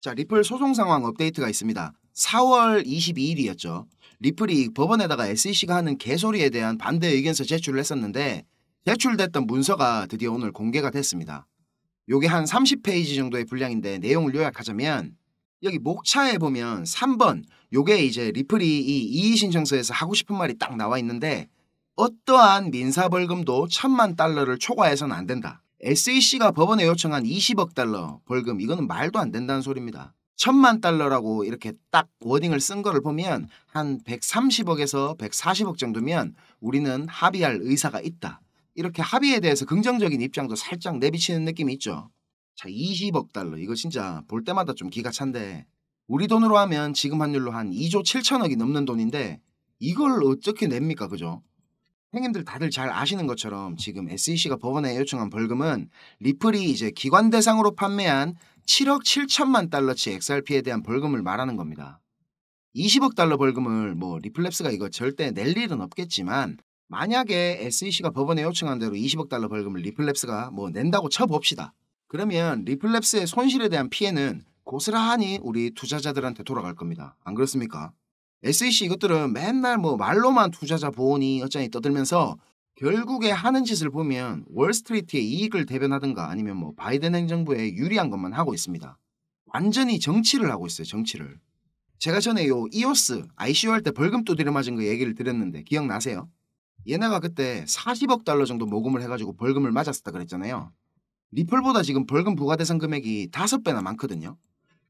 자, 리플 소송 상황 업데이트가 있습니다. 4월 22일이었죠. 리플이 법원에다가 SEC가 하는 개소리에 대한 반대 의견서 제출을 했었는데 제출됐던 문서가 드디어 오늘 공개가 됐습니다. 요게 한 30페이지 정도의 분량인데 내용을 요약하자면 여기 목차에 보면 3번 요게 이제 리플이 이 이의신청서에서 하고 싶은 말이 딱 나와 있는데 어떠한 민사벌금도 1,000만 달러를 초과해서는 안 된다. SEC가 법원에 요청한 20억 달러 벌금 이거는 말도 안 된다는 소리입니다. 1,000만 달러라고 이렇게 딱 워딩을 쓴 거를 보면 한 130억에서 140억 정도면 우리는 합의할 의사가 있다. 이렇게 합의에 대해서 긍정적인 입장도 살짝 내비치는 느낌이 있죠. 자, 20억 달러 이거 진짜 볼 때마다 좀 기가 찬데 우리 돈으로 하면 지금 환율로 한 2조 7천억이 넘는 돈인데 이걸 어떻게 냅니까, 그죠? 형님들 다들 잘 아시는 것처럼 지금 SEC가 법원에 요청한 벌금은 리플이 이제 기관 대상으로 판매한 7억 7천만 달러치 XRP에 대한 벌금을 말하는 겁니다. 20억 달러 벌금을 뭐 리플랩스가 이거 절대 낼 일은 없겠지만 만약에 SEC가 법원에 요청한 대로 20억 달러 벌금을 리플랩스가 뭐 낸다고 쳐봅시다. 그러면 리플랩스의 손실에 대한 피해는 고스란히 우리 투자자들한테 돌아갈 겁니다. 안 그렇습니까? SEC 이것들은 맨날 뭐 말로만 투자자 보호니 어쩌니 떠들면서 결국에 하는 짓을 보면 월스트리트의 이익을 대변하든가 아니면 뭐 바이든 행정부에 유리한 것만 하고 있습니다. 완전히 정치를 하고 있어요, 정치를. 제가 전에 요 이오스 ICO 할 때 벌금 두드려 맞은 거 얘기를 드렸는데 기억나세요? 얘네가 그때 40억 달러 정도 모금을 해가지고 벌금을 맞았었다 그랬잖아요. 리플보다 지금 벌금 부과 대상 금액이 5배나 많거든요.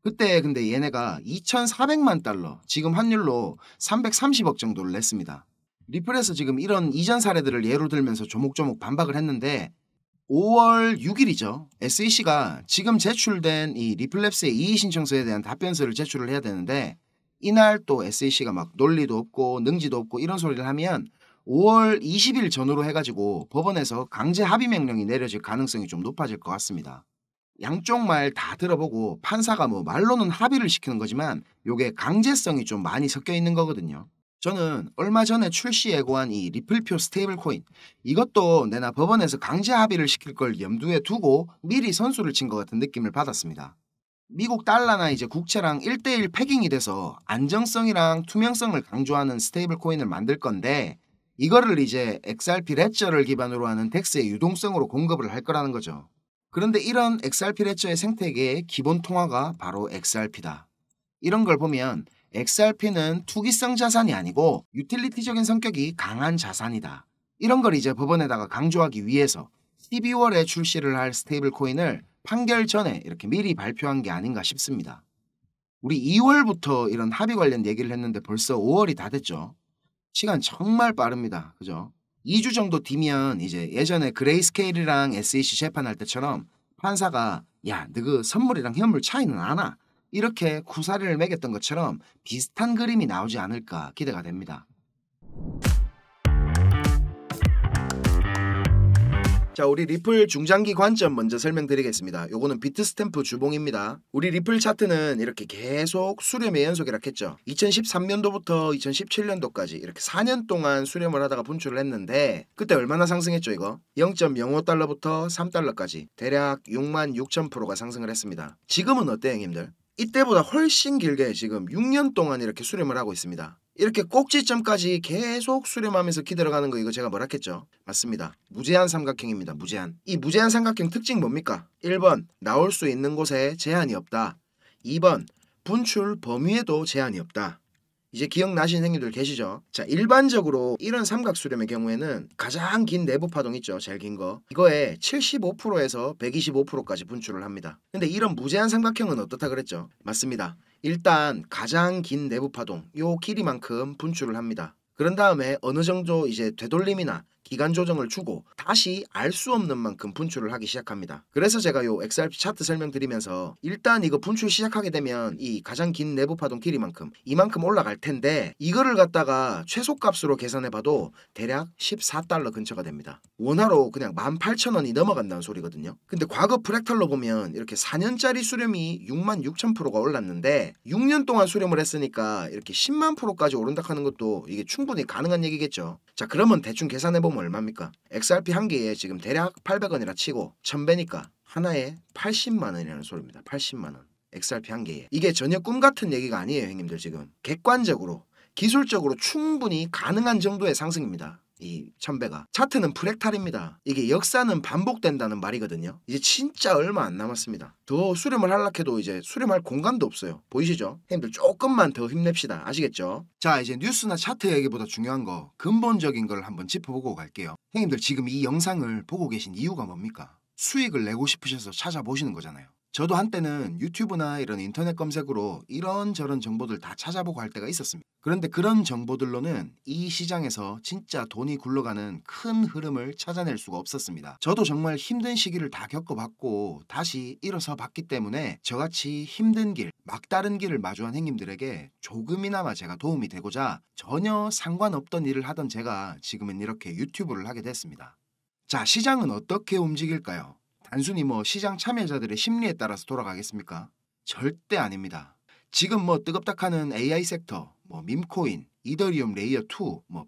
그때 근데 얘네가 2,400만 달러, 지금 환율로 330억 정도를 냈습니다. 리플에서 지금 이런 이전 사례들을 예로 들면서 조목조목 반박을 했는데 5월 6일이죠. SEC가 지금 제출된 이 리플랩스의 이의신청서에 대한 답변서를 제출을 해야 되는데 이날 또 SEC가 막 논리도 없고 능지도 없고 이런 소리를 하면 5월 20일 전후로 해가지고 법원에서 강제 합의 명령이 내려질 가능성이 좀 높아질 것 같습니다. 양쪽 말 다 들어보고 판사가 뭐 말로는 합의를 시키는 거지만 요게 강제성이 좀 많이 섞여 있는 거거든요. 저는 얼마 전에 출시 예고한 이 리플표 스테이블 코인 이것도 내나 법원에서 강제 합의를 시킬 걸 염두에 두고 미리 선수를 친 것 같은 느낌을 받았습니다. 미국 달러나 이제 국채랑 1대1 패깅이 돼서 안정성이랑 투명성을 강조하는 스테이블 코인을 만들 건데 이거를 이제 XRP 레저를 기반으로 하는 덱스의 유동성으로 공급을 할 거라는 거죠. 그런데 이런 XRP 레저의 생태계의 기본 통화가 바로 XRP다. 이런 걸 보면 XRP는 투기성 자산이 아니고 유틸리티적인 성격이 강한 자산이다. 이런 걸 이제 법원에다가 강조하기 위해서 12월에 출시를 할 스테이블 코인을 판결 전에 이렇게 미리 발표한 게 아닌가 싶습니다. 우리 2월부터 이런 합의 관련 얘기를 했는데 벌써 5월이 다 됐죠. 시간 정말 빠릅니다. 그죠? 2주 정도 뒤면 이제 예전에 그레이스케일이랑 SEC 재판할 때처럼 판사가 야, 너 그 선물이랑 현물 차이는 아나? 이렇게 구사리를 매겼던 것처럼 비슷한 그림이 나오지 않을까 기대가 됩니다. 자, 우리 리플 중장기 관점 먼저 설명드리겠습니다. 요거는 비트스탬프 주봉입니다. 우리 리플 차트는 이렇게 계속 수렴의 연속이라 했죠. 2013년도부터 2017년도까지 이렇게 4년 동안 수렴을 하다가 분출을 했는데 그때 얼마나 상승했죠 이거? 0.05달러부터 3달러까지 대략 66,000%가 상승을 했습니다. 지금은 어때요 형님들? 이때보다 훨씬 길게 지금 6년 동안 이렇게 수렴을 하고 있습니다. 이렇게 꼭지점까지 계속 수렴하면서 기들어가는 거 이거 제가 뭐라 했죠? 맞습니다. 무제한 삼각형입니다. 무제한. 이 무제한 삼각형 특징 뭡니까? 1번 나올 수 있는 곳에 제한이 없다. 2번 분출 범위에도 제한이 없다. 이제 기억나시는 형님들 계시죠? 자, 일반적으로 이런 삼각 수렴의 경우에는 가장 긴 내부 파동 있죠? 제일 긴 거. 이거에 75%에서 125%까지 분출을 합니다. 근데 이런 무제한 삼각형은 어떻다 그랬죠? 맞습니다. 일단 가장 긴 내부 파동 요 길이만큼 분출을 합니다. 그런 다음에 어느 정도 이제 되돌림이나 기간 조정을 주고 다시 알 수 없는 만큼 분출을 하기 시작합니다. 그래서 제가 요 XRP 차트 설명드리면서 일단 이거 분출 시작하게 되면 이 가장 긴 내부 파동 길이만큼 이만큼 올라갈 텐데 이거를 갖다가 최소값으로 계산해봐도 대략 14달러 근처가 됩니다. 원화로 그냥 18,000원이 넘어간다는 소리거든요. 근데 과거 프랙탈로 보면 이렇게 4년짜리 수렴이 66,000%가 올랐는데 6년 동안 수렴을 했으니까 이렇게 10만 %까지 오른다 하는 것도 이게 충분히 가능한 얘기겠죠. 자, 그러면 대충 계산해보면 얼마입니까? XRP 한 개에 지금 대략 800원이라 치고 1000배니까 하나에 80만 원이라는 소리입니다. 80만 원. XRP 한 개에. 이게 전혀 꿈 같은 얘기가 아니에요, 형님들. 지금 객관적으로 기술적으로 충분히 가능한 정도의 상승입니다. 이 1000배가. 차트는 프랙탈입니다. 이게 역사는 반복된다는 말이거든요. 이제 진짜 얼마 안 남았습니다. 더 수렴을 하려고 해도 이제 수렴할 공간도 없어요. 보이시죠? 형님들 조금만 더 힘냅시다. 아시겠죠? 자, 이제 뉴스나 차트 얘기보다 중요한 거, 근본적인 걸 한번 짚어보고 갈게요. 형님들 지금 이 영상을 보고 계신 이유가 뭡니까? 수익을 내고 싶으셔서 찾아보시는 거잖아요. 저도 한때는 유튜브나 이런 인터넷 검색으로 이런저런 정보들 다 찾아보고 할 때가 있었습니다. 그런데 그런 정보들로는 이 시장에서 진짜 돈이 굴러가는 큰 흐름을 찾아낼 수가 없었습니다. 저도 정말 힘든 시기를 다 겪어봤고 다시 일어서 봤기 때문에 저같이 힘든 길, 막다른 길을 마주한 형님들에게 조금이나마 제가 도움이 되고자 전혀 상관없던 일을 하던 제가 지금은 이렇게 유튜브를 하게 됐습니다. 자, 시장은 어떻게 움직일까요? 단순히 시장 참여자들의 심리에 따라서 돌아가겠습니까? 절대 아닙니다. 지금 뜨겁다하는 AI 섹터, 밈코인, 이더리움 레이어 2,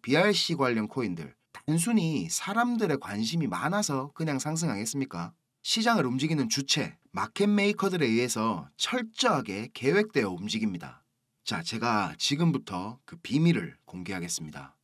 BRC 관련 코인들 단순히 사람들의 관심이 많아서 그냥 상승하겠습니까? 시장을 움직이는 주체, 마켓 메이커들에 의해서 철저하게 계획되어 움직입니다. 자, 제가 지금부터 그 비밀을 공개하겠습니다.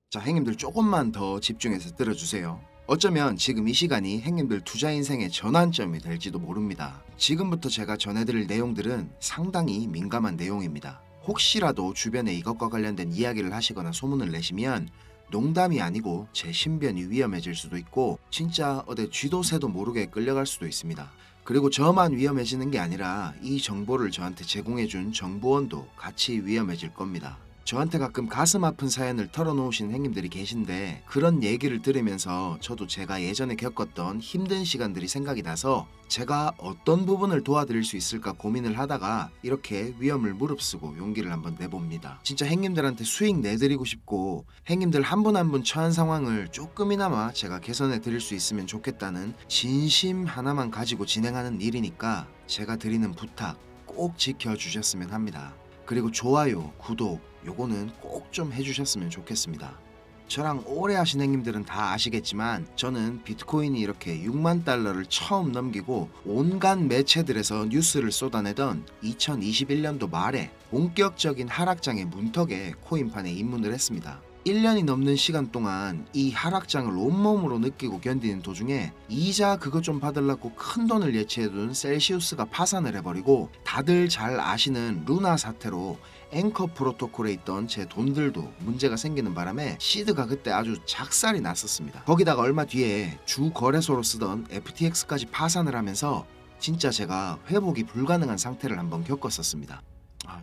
자, 형님들 조금만 더 집중해서 들어주세요. 어쩌면 지금 이 시간이 형님들 투자 인생의 전환점이 될지도 모릅니다. 지금부터 제가 전해드릴 내용들은 상당히 민감한 내용입니다. 혹시라도 주변에 이것과 관련된 이야기를 하시거나 소문을 내시면 농담이 아니고 제 신변이 위험해질 수도 있고 진짜 어디 쥐도 새도 모르게 끌려갈 수도 있습니다. 그리고 저만 위험해지는 게 아니라 이 정보를 저한테 제공해준 정보원도 같이 위험해질 겁니다. 저한테 가끔 가슴 아픈 사연을 털어놓으신 형님들이 계신데 그런 얘기를 들으면서 저도 제가 예전에 겪었던 힘든 시간들이 생각이 나서 제가 어떤 부분을 도와드릴 수 있을까 고민을 하다가 이렇게 위험을 무릅쓰고 용기를 한번 내봅니다. 진짜 형님들한테 수익 내드리고 싶고 형님들 한 분 한 분 처한 상황을 조금이나마 제가 개선해 드릴 수 있으면 좋겠다는 진심 하나만 가지고 진행하는 일이니까 제가 드리는 부탁 꼭 지켜주셨으면 합니다. 그리고 좋아요, 구독 요거는 꼭 좀 해주셨으면 좋겠습니다. 저랑 오래 하신 형님들은 다 아시겠지만 저는 비트코인이 이렇게 6만 달러를 처음 넘기고 온갖 매체들에서 뉴스를 쏟아내던 2021년도 말에 본격적인 하락장의 문턱에 코인판에 입문을 했습니다. 1년이 넘는 시간 동안 이 하락장을 온몸으로 느끼고 견디는 도중에 이자 그것 좀 받으려고 큰돈을 예치해둔 셀시우스가 파산을 해버리고 다들 잘 아시는 루나 사태로 앵커 프로토콜에 있던 제 돈들도 문제가 생기는 바람에 시드가 그때 아주 작살이 났었습니다. 거기다가 얼마 뒤에 주 거래소로 쓰던 FTX까지 파산을 하면서 진짜 제가 회복이 불가능한 상태를 한번 겪었었습니다.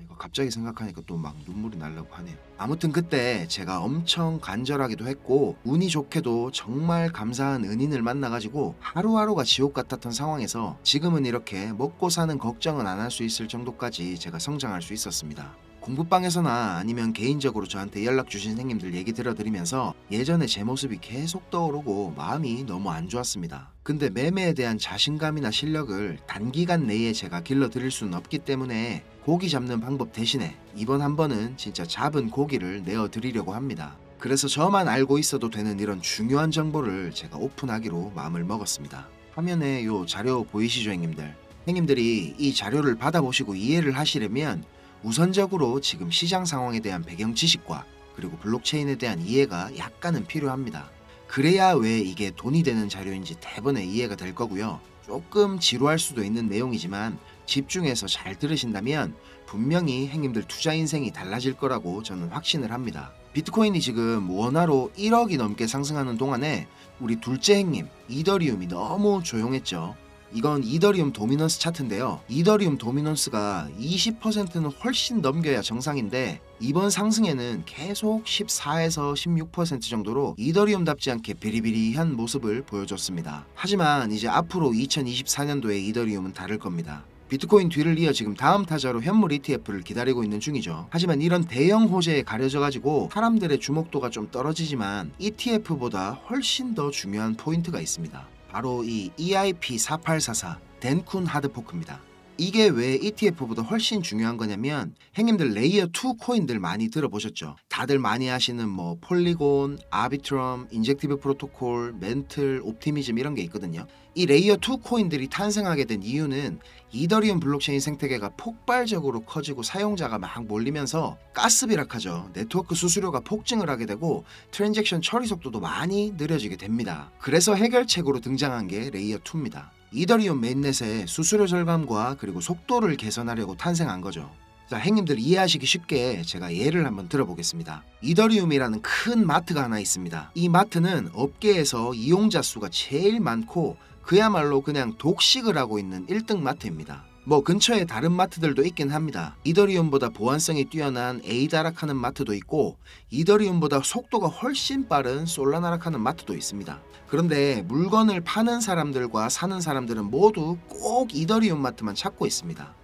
이거 갑자기 생각하니까 또 막 눈물이 나려고 하네요. 아무튼 그때 제가 엄청 간절하기도 했고 운이 좋게도 정말 감사한 은인을 만나가지고 하루하루가 지옥 같았던 상황에서 지금은 이렇게 먹고 사는 걱정은 안 할 수 있을 정도까지 제가 성장할 수 있었습니다. 공부방에서나 아니면 개인적으로 저한테 연락 주신 형님들 얘기 들어드리면서 예전에 제 모습이 계속 떠오르고 마음이 너무 안 좋았습니다. 근데 매매에 대한 자신감이나 실력을 단기간 내에 제가 길러드릴 수는 없기 때문에 고기 잡는 방법 대신에 이번 한 번은 진짜 잡은 고기를 내어드리려고 합니다. 그래서 저만 알고 있어도 되는 이런 중요한 정보를 제가 오픈하기로 마음을 먹었습니다. 화면에 요 자료 보이시죠, 형님들? 형님들이 이 자료를 받아보시고 이해를 하시려면 우선적으로 지금 시장 상황에 대한 배경 지식과 그리고 블록체인에 대한 이해가 약간은 필요합니다. 그래야 왜 이게 돈이 되는 자료인지 대번에 이해가 될 거고요. 조금 지루할 수도 있는 내용이지만 집중해서 잘 들으신다면 분명히 형님들 투자 인생이 달라질 거라고 저는 확신을 합니다. 비트코인이 지금 원화로 1억이 넘게 상승하는 동안에 우리 둘째 형님 이더리움이 너무 조용했죠. 이건 이더리움 도미넌스 차트인데요. 이더리움 도미넌스가 20%는 훨씬 넘겨야 정상인데 이번 상승에는 계속 14에서 16% 정도로 이더리움답지 않게 비리비리한 모습을 보여줬습니다. 하지만 이제 앞으로 2024년도에 이더리움은 다를 겁니다. 비트코인 뒤를 이어 지금 다음 타자로 현물 ETF를 기다리고 있는 중이죠. 하지만 이런 대형 호재에 가려져가지고 사람들의 주목도가 좀 떨어지지만 ETF보다 훨씬 더 중요한 포인트가 있습니다. 바로 이 EIP4844 덴쿤 하드포크입니다. 이게 왜 ETF보다 훨씬 중요한 거냐면 형님들 레이어 2 코인들 많이 들어보셨죠? 다들 많이 하시는 뭐 폴리곤, 아비트럼, 인젝티브 프로토콜, 멘틀, 옵티미즘 이런 게 있거든요. 이 레이어 2 코인들이 탄생하게 된 이유는 이더리움 블록체인 생태계가 폭발적으로 커지고 사용자가 막 몰리면서 가스비락하죠. 네트워크 수수료가 폭증을 하게 되고 트랜잭션 처리 속도도 많이 느려지게 됩니다. 그래서 해결책으로 등장한 게 레이어 2입니다. 이더리움 메인넷의 수수료 절감과 그리고 속도를 개선하려고 탄생한 거죠. 자, 형님들 이해하시기 쉽게 제가 예를 한번 들어보겠습니다. 이더리움이라는 큰 마트가 하나 있습니다. 이 마트는 업계에서 이용자 수가 제일 많고 그야말로 그냥 독식을 하고 있는 1등 마트입니다. 뭐 근처에 다른 마트들도 있긴 합니다. 이더리움보다 보안성이 뛰어난 에이다락하는 마트도 있고 이더리움보다 속도가 훨씬 빠른 솔라나락하는 마트도 있습니다. 그런데 물건을 파는 사람들과 사는 사람들은 모두 꼭 이더리움 마트만 찾고 있습니다.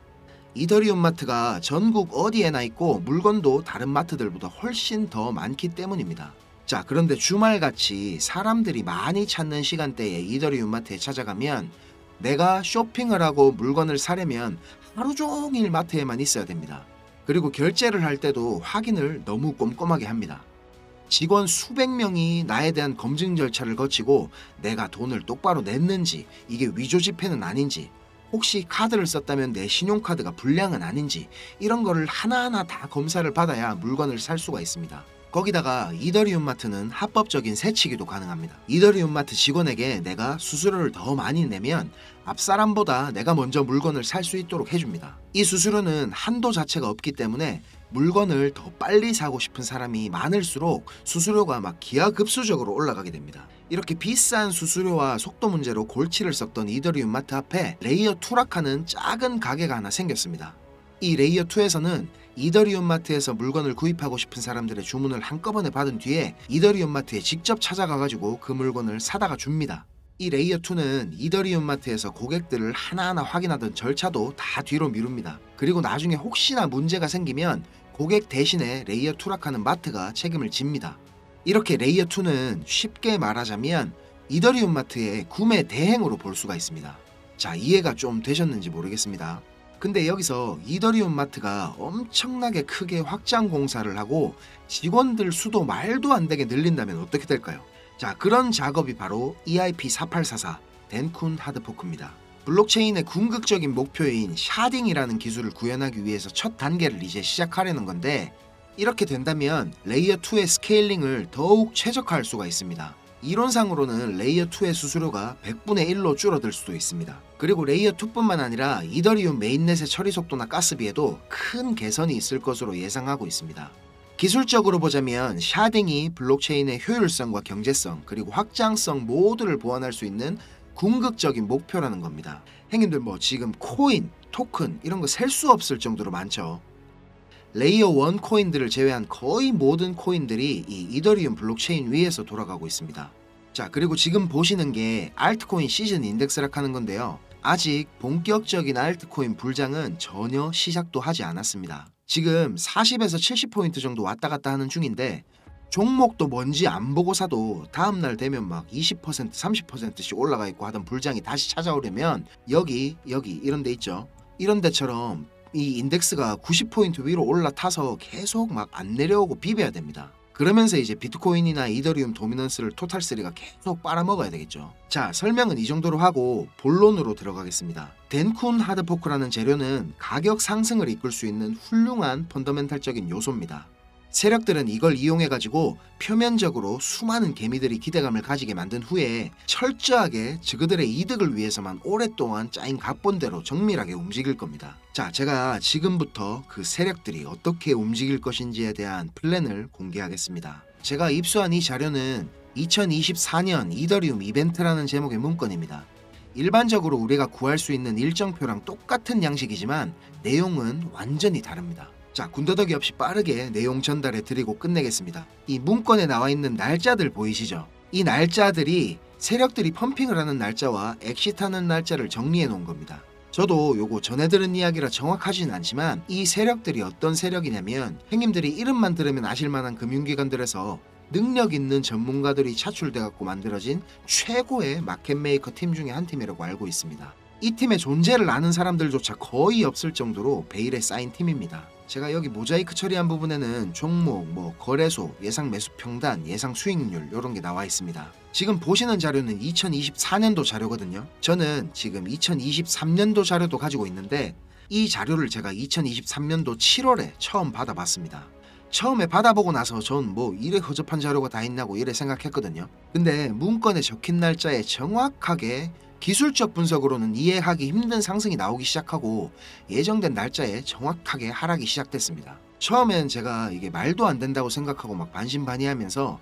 이더리움 마트가 전국 어디에나 있고 물건도 다른 마트들보다 훨씬 더 많기 때문입니다. 자, 그런데 주말같이 사람들이 많이 찾는 시간대에 이더리움 마트에 찾아가면 내가 쇼핑을 하고 물건을 사려면 하루 종일 마트에만 있어야 됩니다. 그리고 결제를 할 때도 확인을 너무 꼼꼼하게 합니다. 직원 수백 명이 나에 대한 검증 절차를 거치고 내가 돈을 똑바로 냈는지, 이게 위조 지폐는 아닌지, 혹시 카드를 썼다면 내 신용카드가 불량은 아닌지 이런 거를 하나하나 다 검사를 받아야 물건을 살 수가 있습니다. 거기다가 이더리움 마트는 합법적인 세치기도 가능합니다. 이더리움 마트 직원에게 내가 수수료를 더 많이 내면 앞사람보다 내가 먼저 물건을 살 수 있도록 해줍니다. 이 수수료는 한도 자체가 없기 때문에 물건을 더 빨리 사고 싶은 사람이 많을수록 수수료가 막 기하급수적으로 올라가게 됩니다. 이렇게 비싼 수수료와 속도 문제로 골치를 썩던 이더리움 마트 앞에 레이어 2락하는 작은 가게가 하나 생겼습니다. 이 레이어 2에서는 이더리움 마트에서 물건을 구입하고 싶은 사람들의 주문을 한꺼번에 받은 뒤에 이더리움 마트에 직접 찾아가가지고 그 물건을 사다가 줍니다. 이 레이어 2는 이더리움 마트에서 고객들을 하나하나 확인하던 절차도 다 뒤로 미룹니다. 그리고 나중에 혹시나 문제가 생기면 고객 대신에 레이어 2락하는 마트가 책임을 집니다. 이렇게 레이어 2는 쉽게 말하자면 이더리움 마트의 구매 대행으로 볼 수가 있습니다. 자, 이해가 좀 되셨는지 모르겠습니다. 근데 여기서 이더리움 마트가 엄청나게 크게 확장 공사를 하고 직원들 수도 말도 안 되게 늘린다면 어떻게 될까요? 자, 그런 작업이 바로 EIP4844 덴쿤 하드포크입니다. 블록체인의 궁극적인 목표인 샤딩이라는 기술을 구현하기 위해서 첫 단계를 이제 시작하려는 건데, 이렇게 된다면 레이어 2의 스케일링을 더욱 최적화할 수가 있습니다. 이론상으로는 레이어 2의 수수료가 100분의 1로 줄어들 수도 있습니다. 그리고 레이어 2뿐만 아니라 이더리움 메인넷의 처리 속도나 가스비에도 큰 개선이 있을 것으로 예상하고 있습니다. 기술적으로 보자면 샤딩이 블록체인의 효율성과 경제성 그리고 확장성 모두를 보완할 수 있는 궁극적인 목표라는 겁니다. 형님들 뭐 지금 코인, 토큰 이런 거 셀 수 없을 정도로 많죠. 레이어 1 코인들을 제외한 거의 모든 코인들이 이 이더리움 블록체인 위에서 돌아가고 있습니다. 자, 그리고 지금 보시는 게 알트코인 시즌 인덱스락 하는 건데요. 아직 본격적인 알트코인 불장은 전혀 시작도 하지 않았습니다. 지금 40에서 70포인트 정도 왔다 갔다 하는 중인데 종목도 뭔지 안 보고 사도 다음날 되면 막 20%, 30%씩 올라가 있고 하던 불장이 다시 찾아오려면 여기 이런 데 있죠. 이런 데처럼 이 인덱스가 90포인트 위로 올라타서 계속 막 안 내려오고 비벼야 됩니다. 그러면서 이제 비트코인이나 이더리움 도미넌스를 토탈3가 계속 빨아먹어야 되겠죠. 자, 설명은 이 정도로 하고 본론으로 들어가겠습니다. 덴쿤 하드포크라는 재료는 가격 상승을 이끌 수 있는 훌륭한 펀더멘탈적인 요소입니다. 세력들은 이걸 이용해가지고 표면적으로 수많은 개미들이 기대감을 가지게 만든 후에 철저하게 그들의 이득을 위해서만 오랫동안 짜인 각본대로 정밀하게 움직일 겁니다. 자, 제가 지금부터 그 세력들이 어떻게 움직일 것인지에 대한 플랜을 공개하겠습니다. 제가 입수한 이 자료는 2024년 이더리움 이벤트라는 제목의 문건입니다. 일반적으로 우리가 구할 수 있는 일정표랑 똑같은 양식이지만 내용은 완전히 다릅니다. 자, 군더더기 없이 빠르게 내용 전달해 드리고 끝내겠습니다. 이 문건에 나와 있는 날짜들 보이시죠? 이 날짜들이 세력들이 펌핑을 하는 날짜와 엑시트하는 날짜를 정리해 놓은 겁니다. 저도 요거 전해 들은 이야기라 정확하진 않지만 이 세력들이 어떤 세력이냐면 형님들이 이름만 들으면 아실만한 금융기관들에서 능력 있는 전문가들이 차출돼 갖고 만들어진 최고의 마켓메이커 팀 중에 한 팀이라고 알고 있습니다. 이 팀의 존재를 아는 사람들조차 거의 없을 정도로 베일에 쌓인 팀입니다. 제가 여기 모자이크 처리한 부분에는 종목, 거래소, 예상 매수 평단, 예상 수익률 이런 게 나와 있습니다. 지금 보시는 자료는 2024년도 자료거든요. 저는 지금 2023년도 자료도 가지고 있는데 이 자료를 제가 2023년도 7월에 처음 받아봤습니다. 처음에 받아보고 나서 전 이래 허접한 자료가 다 있냐고 이래 생각했거든요. 근데 문건에 적힌 날짜에 정확하게 기술적 분석으로는 이해하기 힘든 상승이 나오기 시작하고 예정된 날짜에 정확하게 하락이 시작됐습니다. 처음엔 제가 이게 말도 안 된다고 생각하고 막 반신반의하면서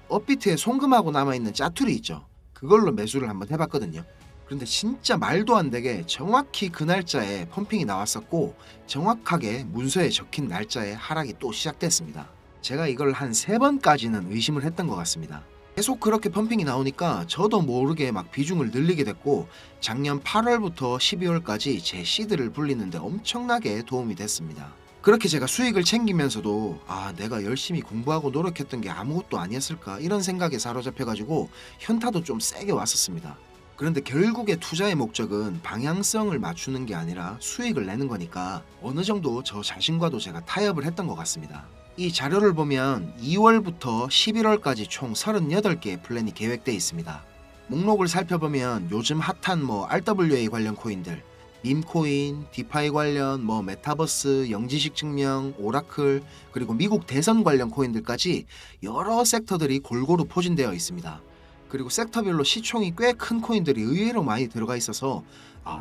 업비트에 송금하고 남아있는 짜투리 있죠. 그걸로 매수를 한번 해봤거든요. 그런데 진짜 말도 안 되게 정확히 그 날짜에 펌핑이 나왔었고 정확하게 문서에 적힌 날짜에 하락이 또 시작됐습니다. 제가 이걸 한 3번까지는 의심을 했던 것 같습니다. 계속 그렇게 펌핑이 나오니까 저도 모르게 막 비중을 늘리게 됐고 작년 8월부터 12월까지 제 시드를 불리는데 엄청나게 도움이 됐습니다. 그렇게 제가 수익을 챙기면서도 내가 열심히 공부하고 노력했던 게 아무것도 아니었을까 이런 생각에 사로잡혀가지고 현타도 좀 세게 왔었습니다. 그런데 결국에 투자의 목적은 방향성을 맞추는 게 아니라 수익을 내는 거니까 어느 정도 저 자신과도 제가 타협을 했던 것 같습니다. 이 자료를 보면 2월부터 11월까지 총 38개의 플랜이 계획되어 있습니다. 목록을 살펴보면 요즘 핫한 RWA 관련 코인들, 밈코인, 디파이 관련 메타버스, 영지식 증명, 오라클, 그리고 미국 대선 관련 코인들까지 여러 섹터들이 골고루 포진되어 있습니다. 그리고 섹터별로 시총이 꽤 큰 코인들이 의외로 많이 들어가 있어서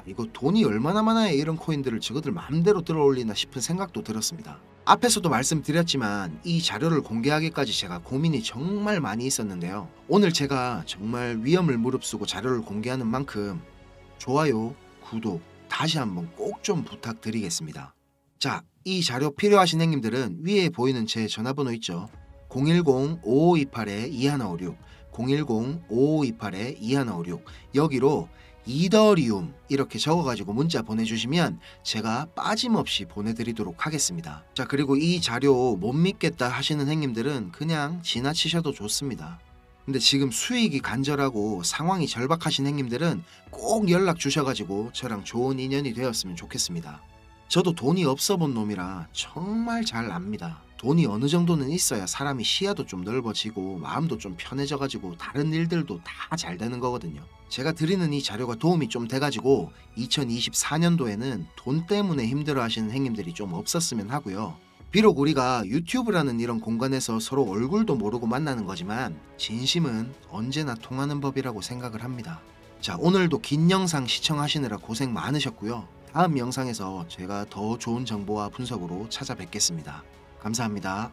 이거 돈이 얼마나 많아야 이런 코인들을 저거들 마음대로 들어올리나 싶은 생각도 들었습니다. 앞에서도 말씀드렸지만 이 자료를 공개하기까지 제가 고민이 정말 많이 있었는데요. 오늘 제가 정말 위험을 무릅쓰고 자료를 공개하는 만큼 좋아요, 구독 다시 한번 꼭 좀 부탁드리겠습니다. 자, 이 자료 필요하신 행님들은 위에 보이는 제 전화번호 있죠. 010-5528-2156 010-5528-2156 여기로 이더리움 이렇게 적어가지고 문자 보내주시면 제가 빠짐없이 보내드리도록 하겠습니다. 자, 그리고 이 자료 못 믿겠다 하시는 행님들은 그냥 지나치셔도 좋습니다. 근데 지금 수익이 간절하고 상황이 절박하신 행님들은 꼭 연락 주셔가지고 저랑 좋은 인연이 되었으면 좋겠습니다. 저도 돈이 없어 본 놈이라 정말 잘 압니다. 돈이 어느 정도는 있어야 사람이 시야도 좀 넓어지고 마음도 좀 편해져가지고 다른 일들도 다 잘 되는 거거든요. 제가 드리는 이 자료가 도움이 좀 돼가지고 2024년도에는 돈 때문에 힘들어 하시는 행님들이 좀 없었으면 하고요. 비록 우리가 유튜브라는 이런 공간에서 서로 얼굴도 모르고 만나는 거지만 진심은 언제나 통하는 법이라고 생각을 합니다. 자, 오늘도 긴 영상 시청하시느라 고생 많으셨고요. 다음 영상에서 제가 더 좋은 정보와 분석으로 찾아뵙겠습니다. 감사합니다.